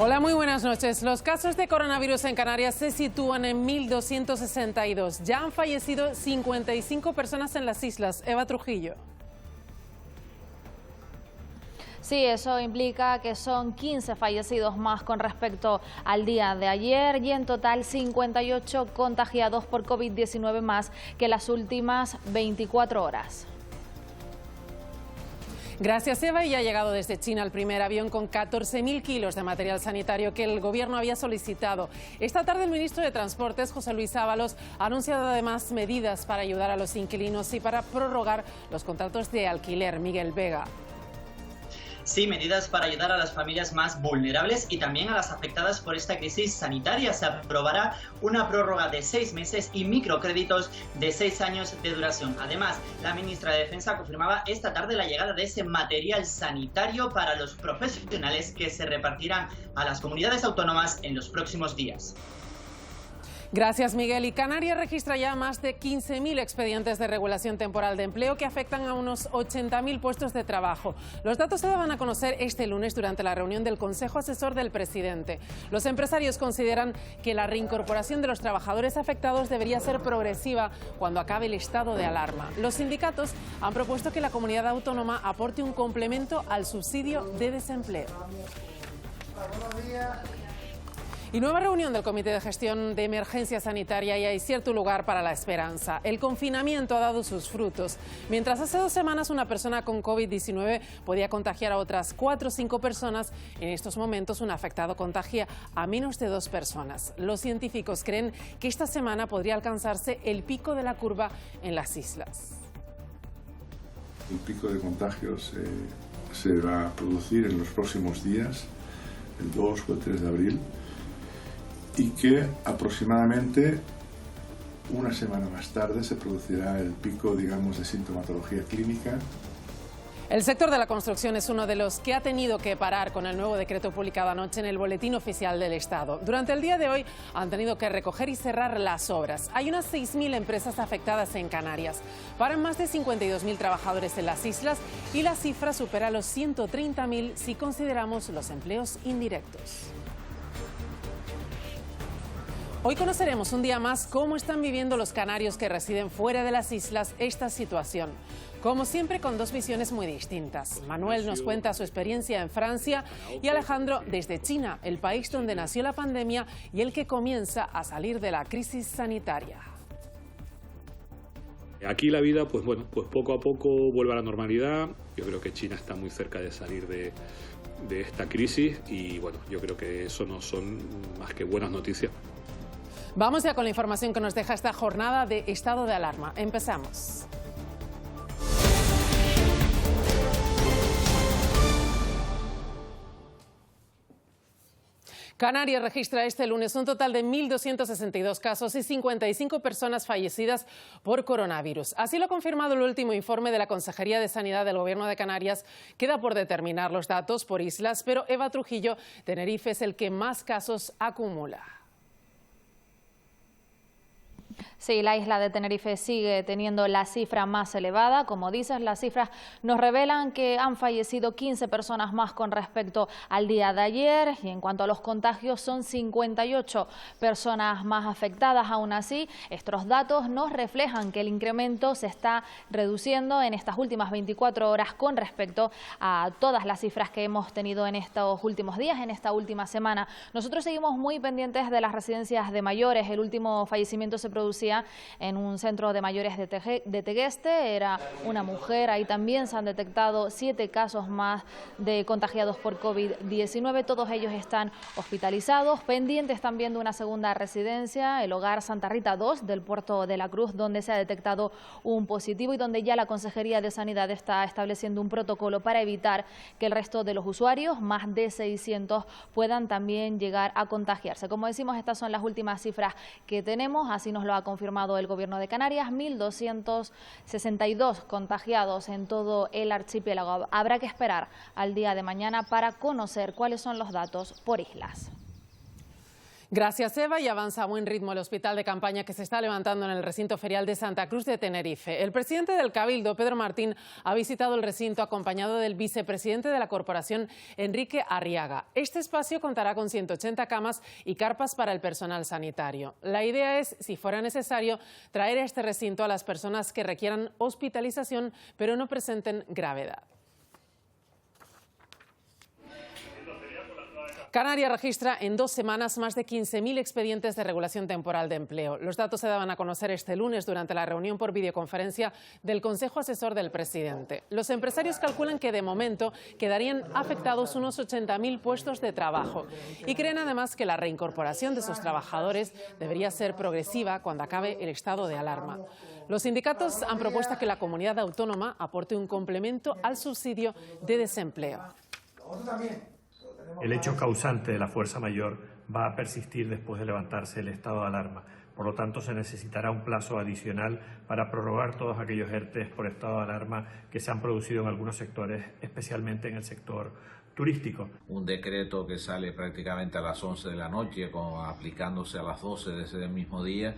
Hola, muy buenas noches. Los casos de coronavirus en Canarias se sitúan en 1.262. Ya han fallecido 55 personas en las islas. Eva Trujillo. Sí, eso implica que son 15 fallecidos más con respecto al día de ayer y en total 58 contagiados por COVID-19 más que las últimas 24 horas. Gracias, Eva. Y ha llegado desde China el primer avión con 14.000 kilos de material sanitario que el Gobierno había solicitado. Esta tarde el ministro de Transportes, José Luis Ábalos, ha anunciado además medidas para ayudar a los inquilinos y para prorrogar los contratos de alquiler. Miguel Vega. Sí, medidas para ayudar a las familias más vulnerables y también a las afectadas por esta crisis sanitaria. Se aprobará una prórroga de 6 meses y microcréditos de 6 años de duración. Además, la ministra de Defensa confirmaba esta tarde la llegada de ese material sanitario para los profesionales que se repartirán a las comunidades autónomas en los próximos días. Gracias, Miguel. Y Canarias registra ya más de 15.000 expedientes de regulación temporal de empleo que afectan a unos 80.000 puestos de trabajo. Los datos se daban a conocer este lunes durante la reunión del Consejo Asesor del Presidente. Los empresarios consideran que la reincorporación de los trabajadores afectados debería ser progresiva cuando acabe el estado de alarma. Los sindicatos han propuesto que la comunidad autónoma aporte un complemento al subsidio de desempleo. Y nueva reunión del Comité de Gestión de Emergencia Sanitaria y hay cierto lugar para la esperanza. El confinamiento ha dado sus frutos. Mientras hace 2 semanas una persona con COVID-19 podía contagiar a otras 4 o 5 personas, en estos momentos un afectado contagia a menos de 2 personas. Los científicos creen que esta semana podría alcanzarse el pico de la curva en las islas. El pico de contagios se va a producir en los próximos días, el 2 o el 3 de abril. Y que aproximadamente una semana más tarde se producirá el pico, digamos, de sintomatología clínica. El sector de la construcción es uno de los que ha tenido que parar con el nuevo decreto publicado anoche en el Boletín Oficial del Estado. Durante el día de hoy han tenido que recoger y cerrar las obras. Hay unas 6.000 empresas afectadas en Canarias. Paran más de 52.000 trabajadores en las islas y la cifra supera los 130.000 si consideramos los empleos indirectos. Hoy conoceremos un día más cómo están viviendo los canarios que residen fuera de las islas esta situación. Como siempre, con 2 visiones muy distintas. Manuel nos cuenta su experiencia en Francia y Alejandro desde China, el país donde nació la pandemia y el que comienza a salir de la crisis sanitaria. Aquí la vida, pues poco a poco vuelve a la normalidad. Yo creo que China está muy cerca de salir de esta crisis y bueno, yo creo que eso no son más que buenas noticias. Vamos ya con la información que nos deja esta jornada de estado de alarma. Empezamos. Canarias registra este lunes un total de 1.262 casos y 55 personas fallecidas por coronavirus. Así lo ha confirmado el último informe de la Consejería de Sanidad del Gobierno de Canarias. Queda por determinar los datos por islas, pero Eva Trujillo, Tenerife es el que más casos acumula. Sí, la isla de Tenerife sigue teniendo la cifra más elevada. Como dices, las cifras nos revelan que han fallecido 15 personas más con respecto al día de ayer. Y en cuanto a los contagios, son 58 personas más afectadas. Aún así, estos datos nos reflejan que el incremento se está reduciendo en estas últimas 24 horas con respecto a todas las cifras que hemos tenido en estos últimos días, en esta última semana. Nosotros seguimos muy pendientes de las residencias de mayores. El último fallecimiento se producía en un centro de mayores de Tegueste, era una mujer. Ahí también se han detectado 7 casos más de contagiados por COVID-19, todos ellos están hospitalizados, pendientes también de una segunda residencia, el Hogar Santa Rita II del Puerto de la Cruz, donde se ha detectado un positivo y donde ya la Consejería de Sanidad está estableciendo un protocolo para evitar que el resto de los usuarios, más de 600, puedan también llegar a contagiarse. Como decimos, estas son las últimas cifras que tenemos, así nos lo ha confirmado el Gobierno de Canarias, 1.262 contagiados en todo el archipiélago. Habrá que esperar al día de mañana para conocer cuáles son los datos por islas. Gracias, Eva, y avanza a buen ritmo el hospital de campaña que se está levantando en el recinto ferial de Santa Cruz de Tenerife. El presidente del Cabildo, Pedro Martín, ha visitado el recinto acompañado del vicepresidente de la corporación, Enrique Arriaga. Este espacio contará con 180 camas y carpas para el personal sanitario. La idea es, si fuera necesario, traer a este recinto a las personas que requieran hospitalización pero no presenten gravedad. Canarias registra en 2 semanas más de 15.000 expedientes de regulación temporal de empleo. Los datos se daban a conocer este lunes durante la reunión por videoconferencia del Consejo Asesor del Presidente. Los empresarios calculan que de momento quedarían afectados unos 80.000 puestos de trabajo y creen además que la reincorporación de esos trabajadores debería ser progresiva cuando acabe el estado de alarma. Los sindicatos han propuesto que la comunidad autónoma aporte un complemento al subsidio de desempleo. El hecho causante de la fuerza mayor va a persistir después de levantarse el estado de alarma. Por lo tanto, se necesitará un plazo adicional para prorrogar todos aquellos ERTEs por estado de alarma que se han producido en algunos sectores, especialmente en el sector turístico. Un decreto que sale prácticamente a las 11 de la noche, aplicándose a las 12 de ese mismo día,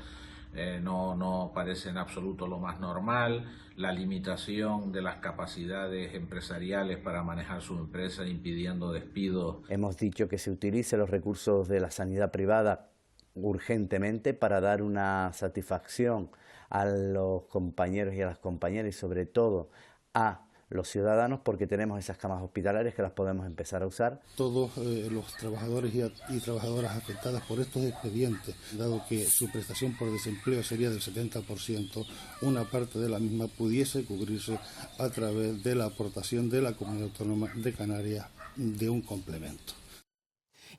no parece en absoluto lo más normal. La limitación de las capacidades empresariales para manejar su empresa impidiendo despidos. Hemos dicho que se utilicen los recursos de la sanidad privada urgentemente para dar una satisfacción a los compañeros y a las compañeras y sobre todo a los ciudadanos, porque tenemos esas camas hospitalarias que las podemos empezar a usar. Todos los trabajadores y trabajadoras afectadas por estos expedientes, dado que su prestación por desempleo sería del 70%, una parte de la misma pudiese cubrirse a través de la aportación de la Comunidad Autónoma de Canarias de un complemento.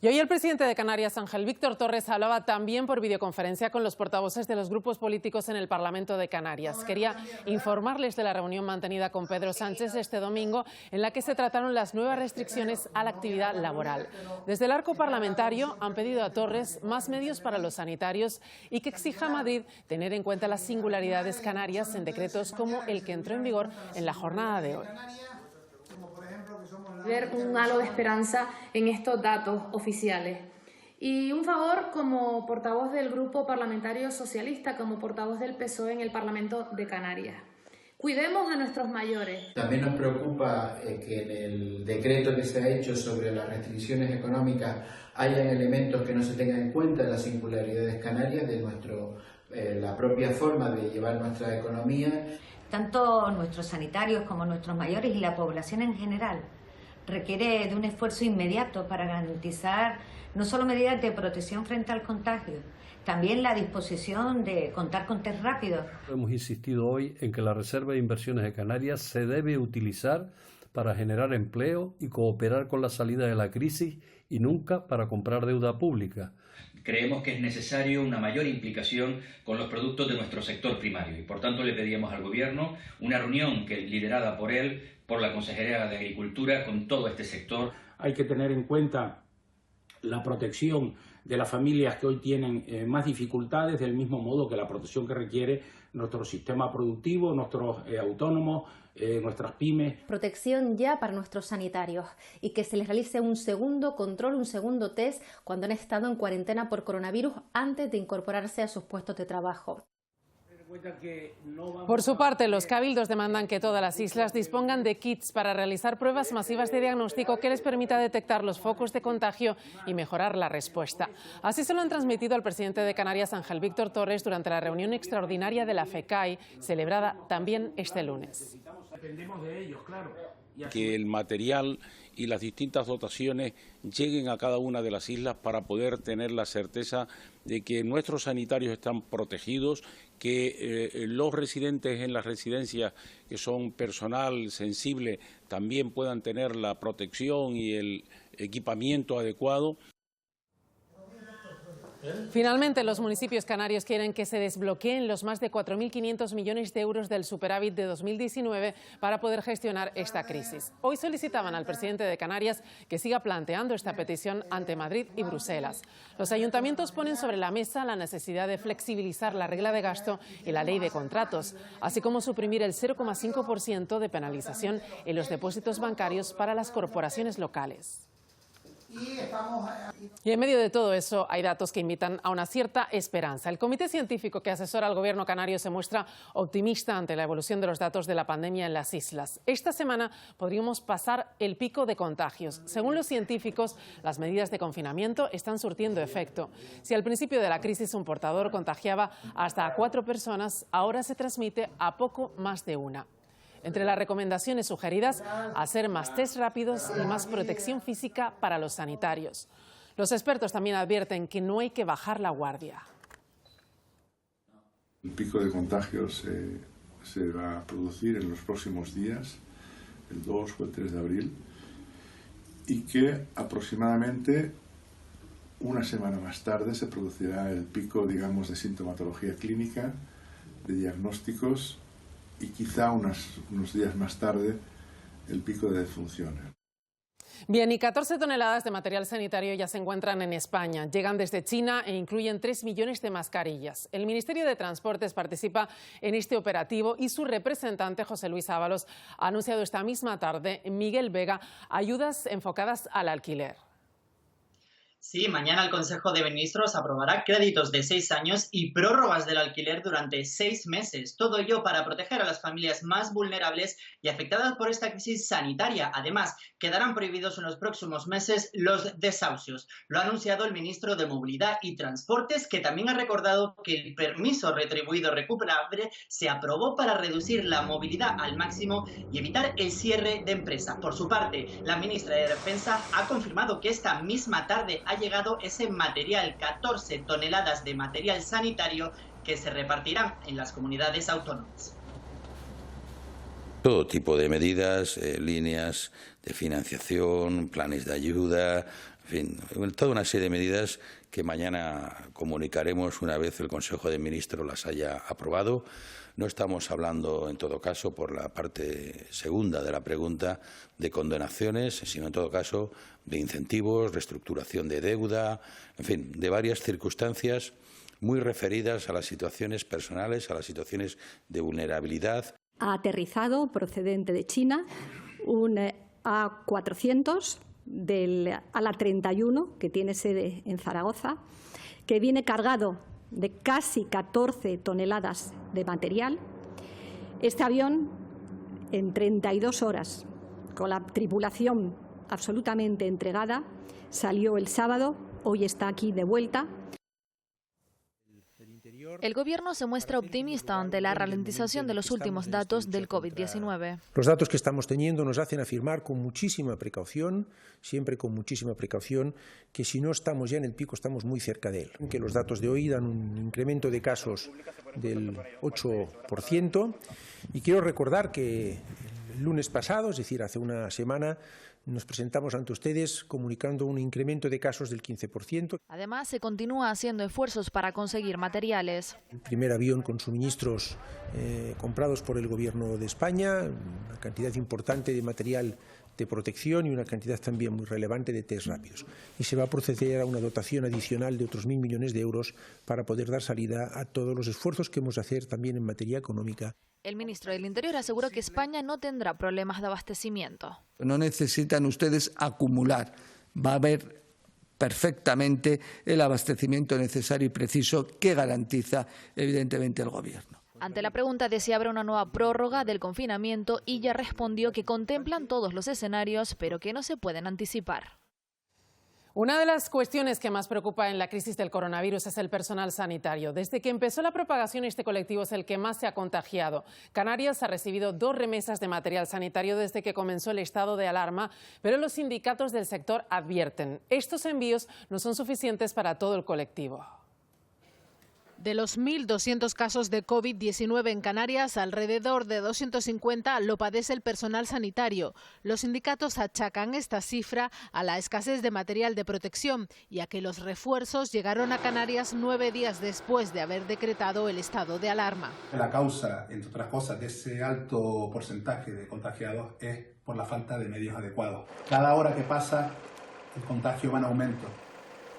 Y hoy el presidente de Canarias, Ángel Víctor Torres, hablaba también por videoconferencia con los portavoces de los grupos políticos en el Parlamento de Canarias. Quería informarles de la reunión mantenida con Pedro Sánchez este domingo, en la que se trataron las nuevas restricciones a la actividad laboral. Desde el arco parlamentario han pedido a Torres más medios para los sanitarios y que exija a Madrid tener en cuenta las singularidades canarias en decretos como el que entró en vigor en la jornada de hoy. Ver un halo de esperanza en estos datos oficiales. Y un favor como portavoz del Grupo Parlamentario Socialista, como portavoz del PSOE en el Parlamento de Canarias. Cuidemos a nuestros mayores. También nos preocupa que en el decreto que se ha hecho sobre las restricciones económicas hayan elementos que no se tengan en cuenta de las singularidades canarias, de la propia forma de llevar nuestra economía. Tanto nuestros sanitarios como nuestros mayores y la población en general requiere de un esfuerzo inmediato para garantizar no solo medidas de protección frente al contagio, también la disposición de contar con test rápidos. Hemos insistido hoy en que la Reserva de Inversiones de Canarias se debe utilizar para generar empleo y cooperar con la salida de la crisis y nunca para comprar deuda pública. Creemos que es necesario una mayor implicación con los productos de nuestro sector primario y por tanto le pedíamos al Gobierno una reunión liderada por él, por la Consejería de Agricultura, con todo este sector. Hay que tener en cuenta la protección de las familias que hoy tienen más dificultades, del mismo modo que la protección que requiere nuestro sistema productivo, nuestros autónomos, nuestras pymes. Protección ya para nuestros sanitarios y que se les realice un segundo control, un segundo test cuando han estado en cuarentena por coronavirus antes de incorporarse a sus puestos de trabajo. Por su parte, los cabildos demandan que todas las islas dispongan de kits para realizar pruebas masivas de diagnóstico que les permita detectar los focos de contagio y mejorar la respuesta. Así se lo han transmitido al presidente de Canarias, Ángel Víctor Torres, durante la reunión extraordinaria de la FECAI, celebrada también este lunes. Que el material y las distintas dotaciones lleguen a cada una de las islas para poder tener la certeza de que nuestros sanitarios están protegidos, que los residentes en las residencias, que son personal sensible, también puedan tener la protección y el equipamiento adecuado. Finalmente, los municipios canarios quieren que se desbloqueen los más de 4.500 millones de euros del superávit de 2019 para poder gestionar esta crisis. Hoy solicitaban al presidente de Canarias que siga planteando esta petición ante Madrid y Bruselas. Los ayuntamientos ponen sobre la mesa la necesidad de flexibilizar la regla de gasto y la ley de contratos, así como suprimir el 0,5% de penalización en los depósitos bancarios para las corporaciones locales. Y en medio de todo eso hay datos que invitan a una cierta esperanza. El comité científico que asesora al gobierno canario se muestra optimista ante la evolución de los datos de la pandemia en las islas. Esta semana podríamos pasar el pico de contagios. Según los científicos, las medidas de confinamiento están surtiendo efecto. Si al principio de la crisis un portador contagiaba hasta a 4 personas, ahora se transmite a poco más de una. Entre las recomendaciones sugeridas, hacer más test rápidos y más protección física para los sanitarios. Los expertos también advierten que no hay que bajar la guardia. El pico de contagios se va a producir en los próximos días, el 2 o el 3 de abril, y que aproximadamente una semana más tarde se producirá el pico, digamos, de sintomatología clínica, de diagnósticos, y quizá unos días más tarde el pico de defunciones. Bien, y 14 toneladas de material sanitario ya se encuentran en España. Llegan desde China e incluyen 3 millones de mascarillas. El Ministerio de Transportes participa en este operativo y su representante, José Luis Ábalos, ha anunciado esta misma tarde, Miguel Vega, ayudas enfocadas al alquiler. Sí, mañana el Consejo de Ministros aprobará créditos de 6 años y prórrogas del alquiler durante 6 meses. Todo ello para proteger a las familias más vulnerables y afectadas por esta crisis sanitaria. Además, quedarán prohibidos en los próximos meses los desahucios. Lo ha anunciado el ministro de Movilidad y Transportes, que también ha recordado que el permiso retribuido recuperable se aprobó para reducir la movilidad al máximo y evitar el cierre de empresas. Por su parte, la ministra de Defensa ha confirmado que esta misma tarde ha llegado ese material, 14 toneladas de material sanitario que se repartirán en las comunidades autónomas. Todo tipo de medidas, líneas de financiación, planes de ayuda, en fin, toda una serie de medidas que mañana comunicaremos una vez el Consejo de Ministros las haya aprobado. No estamos hablando, en todo caso, por la parte segunda de la pregunta, de condonaciones, sino en todo caso de incentivos, reestructuración de deuda, en fin, de varias circunstancias muy referidas a las situaciones personales, a las situaciones de vulnerabilidad. Ha aterrizado, procedente de China, un A400 del ALA 31, que tiene sede en Zaragoza, que viene cargado de casi 14 toneladas de material. Este avión, en 32 horas, con la tripulación absolutamente entregada, salió el sábado, hoy está aquí de vuelta. El Gobierno se muestra optimista ante la ralentización de los últimos datos del COVID-19. Los datos que estamos teniendo nos hacen afirmar con muchísima precaución, siempre con muchísima precaución, que si no estamos ya en el pico, estamos muy cerca de él. Que los datos de hoy dan un incremento de casos del 8%. Y quiero recordar que el lunes pasado, es decir, hace una semana, nos presentamos ante ustedes comunicando un incremento de casos del 15%. Además, se continúa haciendo esfuerzos para conseguir materiales. El primer avión con suministros comprados por el Gobierno de España, una cantidad importante de material de protección y una cantidad también muy relevante de test rápidos. Y se va a proceder a una dotación adicional de otros 1.000 millones de euros para poder dar salida a todos los esfuerzos que hemos de hacer también en materia económica. El ministro del Interior aseguró que España no tendrá problemas de abastecimiento. No necesitan ustedes acumular. Va a haber perfectamente el abastecimiento necesario y preciso que garantiza, evidentemente, el Gobierno. Ante la pregunta de si habrá una nueva prórroga del confinamiento, Illa respondió que contemplan todos los escenarios, pero que no se pueden anticipar. Una de las cuestiones que más preocupa en la crisis del coronavirus es el personal sanitario. Desde que empezó la propagación, este colectivo es el que más se ha contagiado. Canarias ha recibido 2 remesas de material sanitario desde que comenzó el estado de alarma, pero los sindicatos del sector advierten, estos envíos no son suficientes para todo el colectivo. De los 1.200 casos de COVID-19 en Canarias, alrededor de 250 lo padece el personal sanitario. Los sindicatos achacan esta cifra a la escasez de material de protección y a que los refuerzos llegaron a Canarias 9 días después de haber decretado el estado de alarma. La causa, entre otras cosas, de ese alto porcentaje de contagiados es por la falta de medios adecuados. Cada hora que pasa, el contagio va en aumento.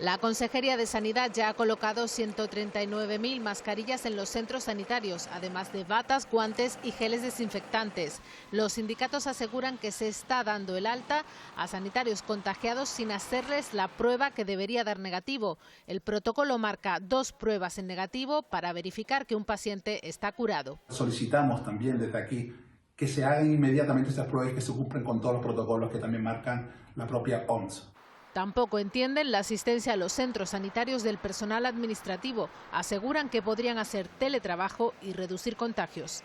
La Consejería de Sanidad ya ha colocado 139.000 mascarillas en los centros sanitarios, además de batas, guantes y geles desinfectantes. Los sindicatos aseguran que se está dando el alta a sanitarios contagiados sin hacerles la prueba que debería dar negativo. El protocolo marca 2 pruebas en negativo para verificar que un paciente está curado. Solicitamos también desde aquí que se hagan inmediatamente estas pruebas y que se cumplan con todos los protocolos que también marcan la propia OMS. Tampoco entienden la asistencia a los centros sanitarios del personal administrativo. Aseguran que podrían hacer teletrabajo y reducir contagios.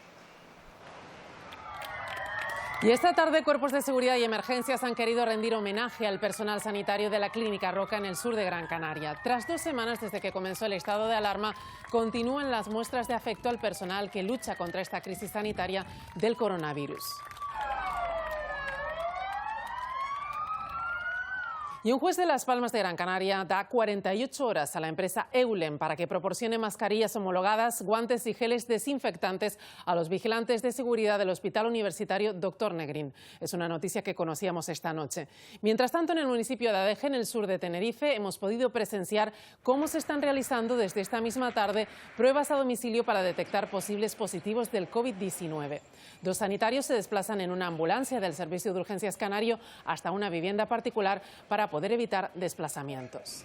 Y esta tarde cuerpos de seguridad y emergencias han querido rendir homenaje al personal sanitario de la Clínica Roca en el sur de Gran Canaria. Tras 2 semanas desde que comenzó el estado de alarma, continúan las muestras de afecto al personal que lucha contra esta crisis sanitaria del coronavirus. Y un juez de Las Palmas de Gran Canaria da 48 horas a la empresa Eulen para que proporcione mascarillas homologadas, guantes y geles desinfectantes a los vigilantes de seguridad del Hospital Universitario Dr. Negrín. Es una noticia que conocíamos esta noche. Mientras tanto, en el municipio de Adeje, en el sur de Tenerife, hemos podido presenciar cómo se están realizando desde esta misma tarde pruebas a domicilio para detectar posibles positivos del COVID-19. 2 sanitarios se desplazan en una ambulancia del Servicio de Urgencias Canario hasta una vivienda particular para poder evitar desplazamientos.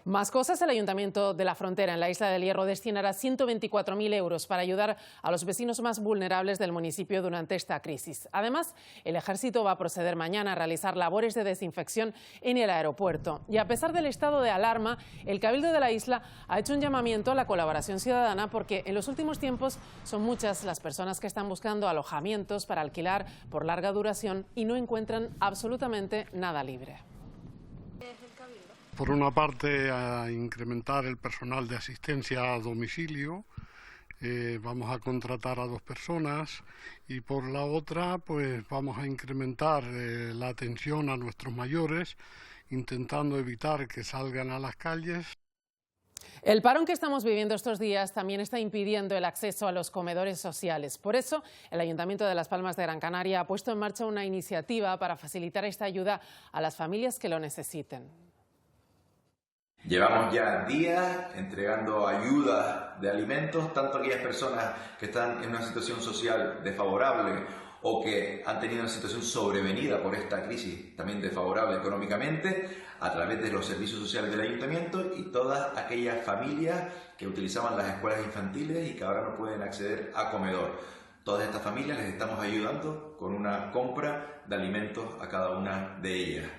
Más cosas, el Ayuntamiento de La Frontera en la Isla del Hierro destinará 124.000 euros para ayudar a los vecinos más vulnerables del municipio durante esta crisis. Además, el Ejército va a proceder mañana a realizar labores de desinfección en el aeropuerto. Y a pesar del estado de alarma, el Cabildo de la isla ha hecho un llamamiento a la colaboración ciudadana porque en los últimos tiempos son muchas las personas que están buscando alojamientos para alquilar por larga duración y no encuentran absolutamente nada libre. Por una parte, a incrementar el personal de asistencia a domicilio, vamos a contratar a 2 personas, y por la otra, pues vamos a incrementar la atención a nuestros mayores, intentando evitar que salgan a las calles. El parón que estamos viviendo estos días también está impidiendo el acceso a los comedores sociales. Por eso, el Ayuntamiento de Las Palmas de Gran Canaria ha puesto en marcha una iniciativa para facilitar esta ayuda a las familias que lo necesiten. Llevamos ya días entregando ayuda de alimentos, tanto a aquellas personas que están en una situación social desfavorable o que han tenido una situación sobrevenida por esta crisis también desfavorable económicamente, a través de los servicios sociales del Ayuntamiento, y todas aquellas familias que utilizaban las escuelas infantiles y que ahora no pueden acceder a comedor. Todas estas familias les estamos ayudando con una compra de alimentos a cada una de ellas.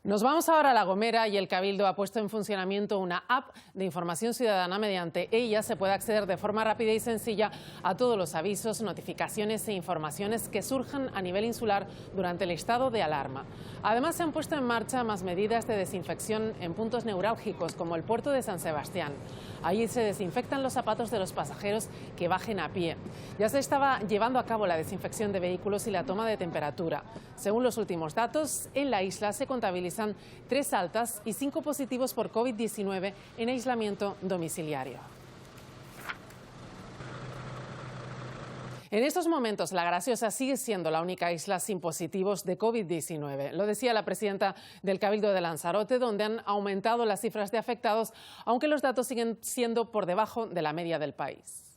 Nos vamos ahora a La Gomera y el Cabildo ha puesto en funcionamiento una app de información ciudadana. Mediante ella se puede acceder de forma rápida y sencilla a todos los avisos, notificaciones e informaciones que surjan a nivel insular durante el estado de alarma. Además, se han puesto en marcha más medidas de desinfección en puntos neurálgicos como el puerto de San Sebastián. Allí se desinfectan los zapatos de los pasajeros que bajen a pie. Ya se estaba llevando a cabo la desinfección de vehículos y la toma de temperatura. Según los últimos datos, en la isla se contabilizan 3 altas y 5 positivos por COVID-19 en aislamiento domiciliario. En estos momentos, La Graciosa sigue siendo la única isla sin positivos de COVID-19. Lo decía la presidenta del Cabildo de Lanzarote, donde han aumentado las cifras de afectados, aunque los datos siguen siendo por debajo de la media del país.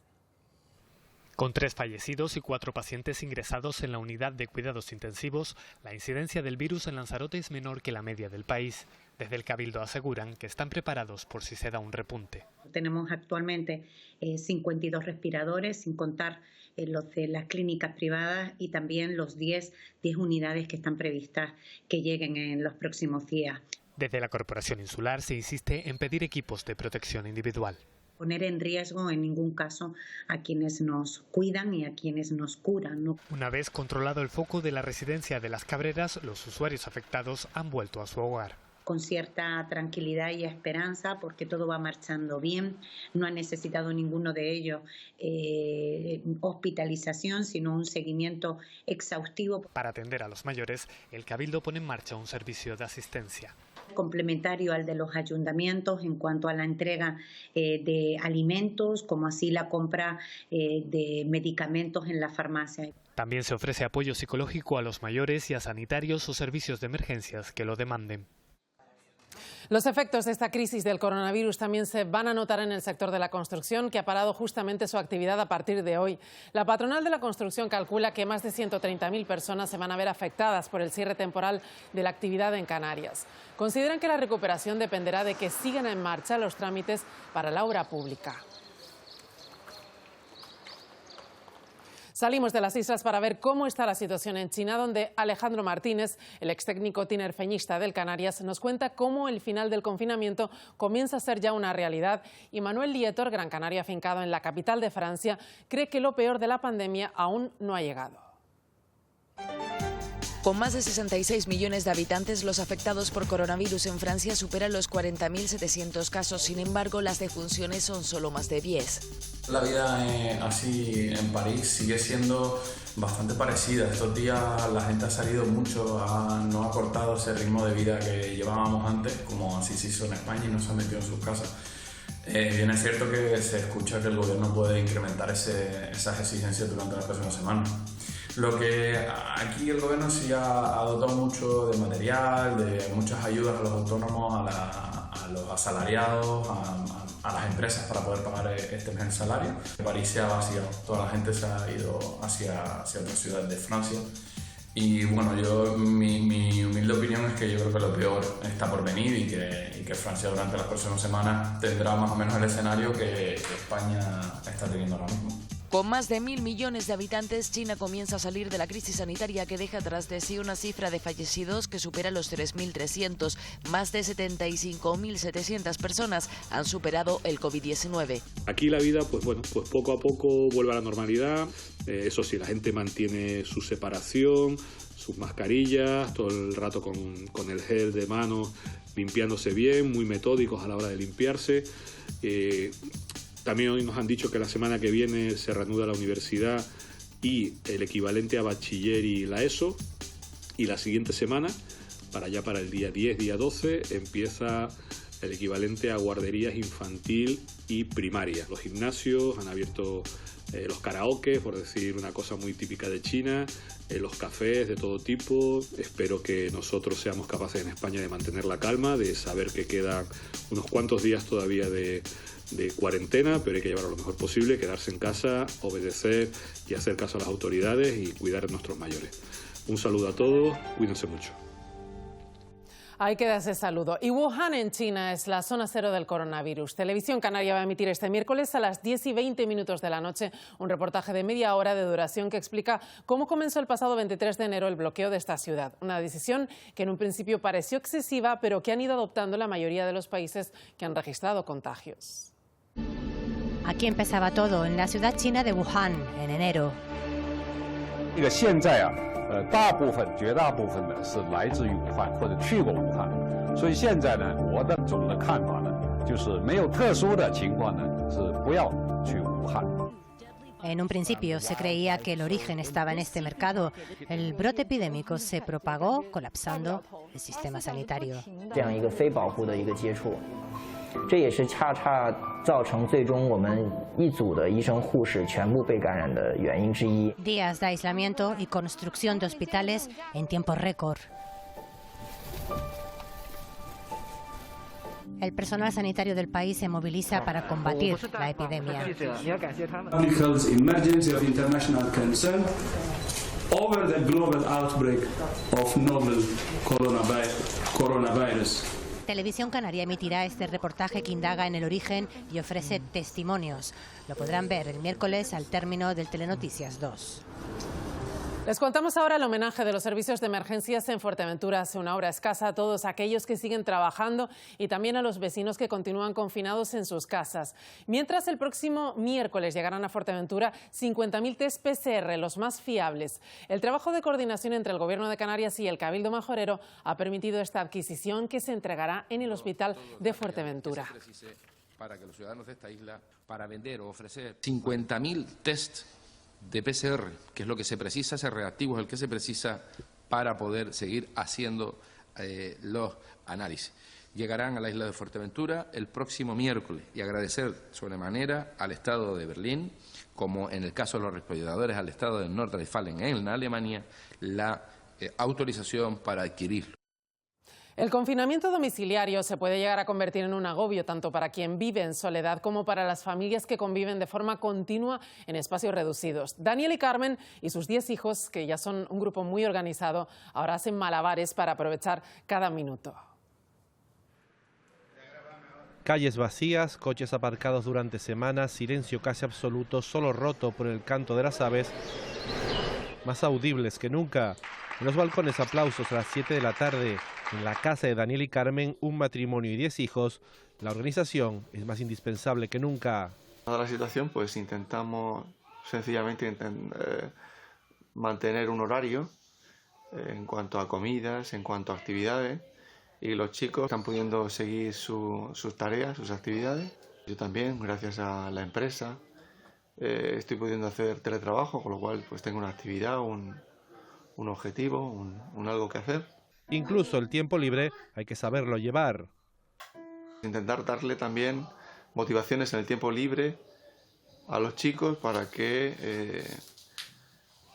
Con 3 fallecidos y 4 pacientes ingresados en la unidad de cuidados intensivos, la incidencia del virus en Lanzarote es menor que la media del país. Desde el Cabildo aseguran que están preparados por si se da un repunte. Tenemos actualmente 52 respiradores, sin contar los de las clínicas privadas, y también los 10 unidades que están previstas que lleguen en los próximos días. Desde la Corporación Insular se insiste en pedir equipos de protección individual. Poner en riesgo en ningún caso a quienes nos cuidan y a quienes nos curan, ¿no? Una vez controlado el foco de la residencia de Las Cabreras, los usuarios afectados han vuelto a su hogar. Con cierta tranquilidad y esperanza, porque todo va marchando bien. No ha necesitado ninguno de ellos hospitalización, sino un seguimiento exhaustivo. Para atender a los mayores, el Cabildo pone en marcha un servicio de asistencia complementario al de los ayuntamientos en cuanto a la entrega de alimentos, como así la compra de medicamentos en la farmacia. También se ofrece apoyo psicológico a los mayores y a sanitarios o servicios de emergencias que lo demanden. Los efectos de esta crisis del coronavirus también se van a notar en el sector de la construcción, que ha parado justamente su actividad a partir de hoy. La patronal de la construcción calcula que más de 130.000 personas se van a ver afectadas por el cierre temporal de la actividad en Canarias. Consideran que la recuperación dependerá de que sigan en marcha los trámites para la obra pública. Salimos de las islas para ver cómo está la situación en China, donde Alejandro Martínez, el ex técnico tinerfeñista del Canarias, nos cuenta cómo el final del confinamiento comienza a ser ya una realidad. Y Manuel Lietor, gran canario afincado en la capital de Francia, cree que lo peor de la pandemia aún no ha llegado. Con más de 66 millones de habitantes, los afectados por coronavirus en Francia superan los 40.700 casos. Sin embargo, las defunciones son solo más de 10. La vida así en París sigue siendo bastante parecida. Estos días la gente ha salido mucho, no ha cortado ese ritmo de vida que llevábamos antes, como así se hizo en España, y no se han metido en sus casas. Bien es cierto que se escucha que el gobierno puede incrementar esas exigencias durante las próximas semanas. Lo que aquí el gobierno sí ha dotado mucho de material, de muchas ayudas a los autónomos, a los asalariados, a las empresas para poder pagar este mes el salario. París se ha vaciado, toda la gente se ha ido hacia otras ciudades de Francia. Y bueno, mi humilde opinión es que yo creo que lo peor está por venir y que Francia durante las próximas semanas tendrá más o menos el escenario que España está teniendo ahora mismo. Con más de 1.000 millones de habitantes, China comienza a salir de la crisis sanitaria que deja tras de sí una cifra de fallecidos que supera los 3.300. Más de 75.700 personas han superado el COVID-19. Aquí la vida, pues poco a poco vuelve a la normalidad. Eso sí, la gente mantiene su separación, sus mascarillas, todo el rato con el gel de mano, limpiándose bien, muy metódicos a la hora de limpiarse. También hoy nos han dicho que la semana que viene se reanuda la universidad y el equivalente a bachiller y la ESO. Y la siguiente semana, para el día 10, día 12, empieza el equivalente a guarderías infantil y primaria. Los gimnasios han abierto los karaokes, por decir una cosa muy típica de China, los cafés de todo tipo. Espero que nosotros seamos capaces en España de mantener la calma, de saber que quedan unos cuantos días todavía de cuarentena, pero hay que llevarlo lo mejor posible, quedarse en casa, obedecer y hacer caso a las autoridades y cuidar de nuestros mayores. Un saludo a todos, cuídense mucho. Ahí queda ese saludo. Y Wuhan, en China, es la zona cero del coronavirus. Televisión Canaria va a emitir este miércoles a las 10:20 de la noche un reportaje de media hora de duración que explica cómo comenzó el pasado 23 de enero el bloqueo de esta ciudad. Una decisión que en un principio pareció excesiva, pero que han ido adoptando la mayoría de los países que han registrado contagios. Aquí empezaba todo, en la ciudad china de Wuhan, en enero. 绝大部分呢是来自于武汉或者去过武汉，所以现在呢，我的总的看法呢，就是没有特殊的情况呢，是不要去武汉。 En un principio se creía que el origen estaba en este mercado. El brote epidémico se propagó colapsando el sistema sanitario. 这样一个非保护的一个接触，这也是恰恰造成最终我们一组的医生护士全部被感染的原因之一。 Días de aislamiento y construcción de hospitales en tiempo récord. El personal sanitario del país se moviliza para combatir la epidemia. Public health emergency of international concern over the global outbreak of novel coronavirus. Televisión Canaria emitirá este reportaje que indaga en el origen y ofrece testimonios. Lo podrán ver el miércoles al término del Telenoticias 2. Les contamos ahora el homenaje de los servicios de emergencias en Fuerteventura hace una hora escasa a todos aquellos que siguen trabajando y también a los vecinos que continúan confinados en sus casas. Mientras el próximo miércoles llegarán a Fuerteventura 50.000 test PCR, los más fiables. El trabajo de coordinación entre el Gobierno de Canarias y el Cabildo Majorero ha permitido esta adquisición que se entregará en el Hospital de Fuerteventura. Para que los ciudadanos de esta isla, para vender o ofrecer 50.000 test de PCR, que es lo que se precisa, ese reactivo es el que se precisa para poder seguir haciendo los análisis. llegarán a la isla de Fuerteventura el próximo miércoles y agradecer sobremanera al Estado de Berlín, como en el caso de los respiradores al Estado de Nordrhein-Westfalen en Alemania, la autorización para adquirirlo. El confinamiento domiciliario se puede llegar a convertir en un agobio tanto para quien vive en soledad como para las familias que conviven de forma continua en espacios reducidos. Daniel y Carmen y sus 10 hijos, que ya son un grupo muy organizado, ahora hacen malabares para aprovechar cada minuto. Calles vacías, coches aparcados durante semanas, silencio casi absoluto, solo roto por el canto de las aves, más audibles que nunca. En los balcones aplausos a las 7 de la tarde. En la casa de Daniel y Carmen, un matrimonio y 10 hijos, la organización es más indispensable que nunca. Dada la situación, pues intentamos sencillamente mantener un horario en cuanto a comidas, en cuanto a actividades, y los chicos están pudiendo seguir sus tareas, sus actividades. Yo también, gracias a la empresa, estoy pudiendo hacer teletrabajo, con lo cual pues tengo una actividad, un objetivo, un algo que hacer. Incluso el tiempo libre hay que saberlo llevar. Intentar darle también motivaciones en el tiempo libre a los chicos para que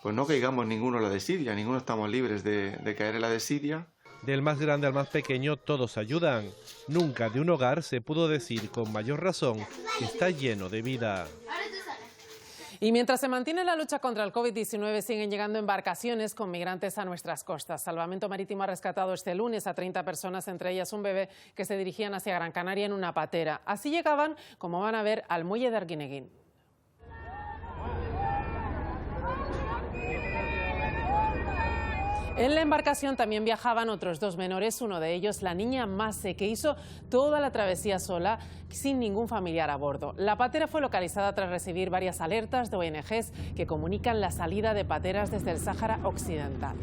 pues no caigamos ninguno en la desidia, ninguno estamos libres de caer en la desidia. Del más grande al más pequeño todos ayudan. Nunca de un hogar se pudo decir con mayor razón que está lleno de vida. Y mientras se mantiene la lucha contra el COVID-19, siguen llegando embarcaciones con migrantes a nuestras costas. Salvamento Marítimo ha rescatado este lunes a 30 personas, entre ellas un bebé, que se dirigían hacia Gran Canaria en una patera. Así llegaban, como van a ver, al muelle de Arguineguín. En la embarcación también viajaban otros 2 menores, uno de ellos la niña Mase, que hizo toda la travesía sola, sin ningún familiar a bordo. La patera fue localizada tras recibir varias alertas de ONGs que comunican la salida de pateras desde el Sáhara Occidental.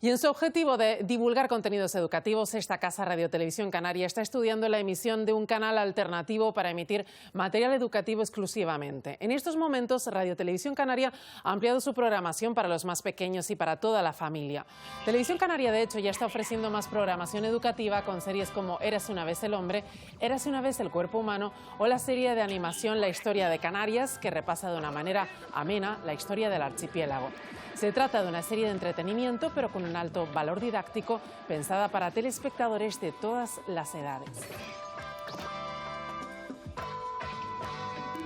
Y en su objetivo de divulgar contenidos educativos, esta casa Radio Televisión Canaria está estudiando la emisión de un canal alternativo para emitir material educativo exclusivamente. En estos momentos, Radio Televisión Canaria ha ampliado su programación para los más pequeños y para toda la familia. Televisión Canaria, de hecho, ya está ofreciendo más programación educativa con series como Érase una vez el hombre, Érase una vez el cuerpo humano o la serie de animación La historia de Canarias, que repasa de una manera amena la historia del archipiélago. Se trata de una serie de entretenimiento, pero con un alto valor didáctico, pensada para telespectadores de todas las edades.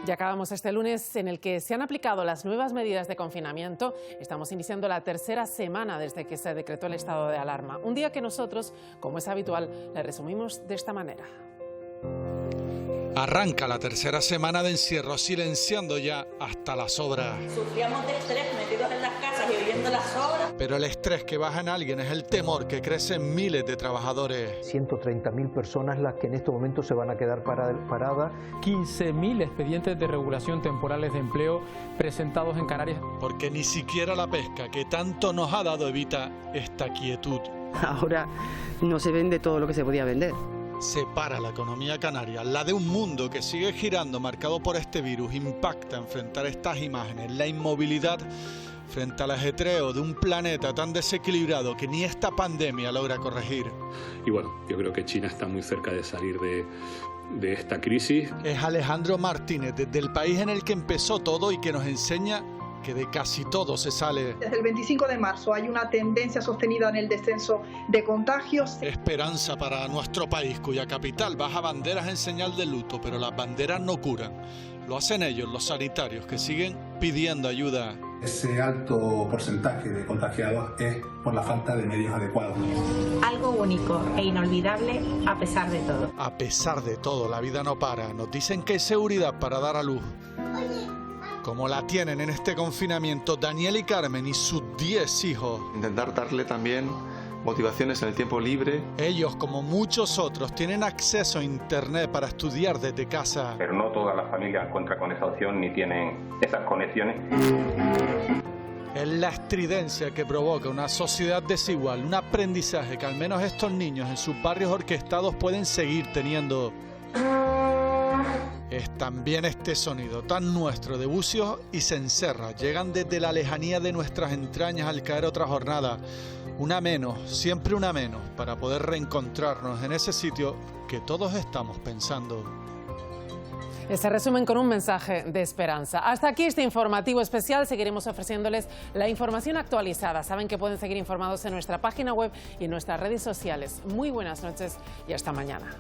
Ya acabamos este lunes en el que se han aplicado las nuevas medidas de confinamiento. Estamos iniciando la 3ª semana desde que se decretó el estado de alarma. Un día que nosotros, como es habitual, le resumimos de esta manera. Arranca la 3ª semana de encierro, silenciando ya hasta las sobras. Sufríamos de estrés metidos en las casas y oyendo las sobras. Pero el estrés que baja en alguien es el temor que crece en miles de trabajadores. 130.000 personas las que en estos momentos se van a quedar paradas. 15.000 expedientes de regulación temporales de empleo presentados en Canarias. Porque ni siquiera la pesca, que tanto nos ha dado, evita esta quietud. Ahora no se vende todo lo que se podía vender. Separa la economía canaria, la de un mundo que sigue girando marcado por este virus. Impacta enfrentar estas imágenes, la inmovilidad frente al ajetreo de un planeta tan desequilibrado que ni esta pandemia logra corregir. Y bueno, yo creo que China está muy cerca de salir de esta crisis. Es Alejandro Martínez, desde el país en el que empezó todo y que nos enseña que de casi todo se sale. Desde el 25 de marzo hay una tendencia sostenida en el descenso de contagios. Esperanza para nuestro país, cuya capital baja banderas en señal de luto, pero las banderas no curan. Lo hacen ellos, los sanitarios, que siguen pidiendo ayuda. Ese alto porcentaje de contagiados es por la falta de medios adecuados. Algo único e inolvidable a pesar de todo. A pesar de todo, la vida no para. Nos dicen que hay seguridad para dar a luz. Como la tienen en este confinamiento Daniel y Carmen y sus 10 hijos. Intentar darle también motivaciones en el tiempo libre. Ellos, como muchos otros, tienen acceso a internet para estudiar desde casa. Pero no todas las familias cuentan con esa opción ni tienen esas conexiones. Es la estridencia que provoca una sociedad desigual, un aprendizaje que al menos estos niños en sus barrios orquestados pueden seguir teniendo. Es también este sonido tan nuestro de bucios y cencerras. Llegan desde la lejanía de nuestras entrañas al caer otra jornada. Una menos, siempre una menos, para poder reencontrarnos en ese sitio que todos estamos pensando. Este resumen con un mensaje de esperanza. Hasta aquí este informativo especial. Seguiremos ofreciéndoles la información actualizada. Saben que pueden seguir informados en nuestra página web y en nuestras redes sociales. Muy buenas noches y hasta mañana.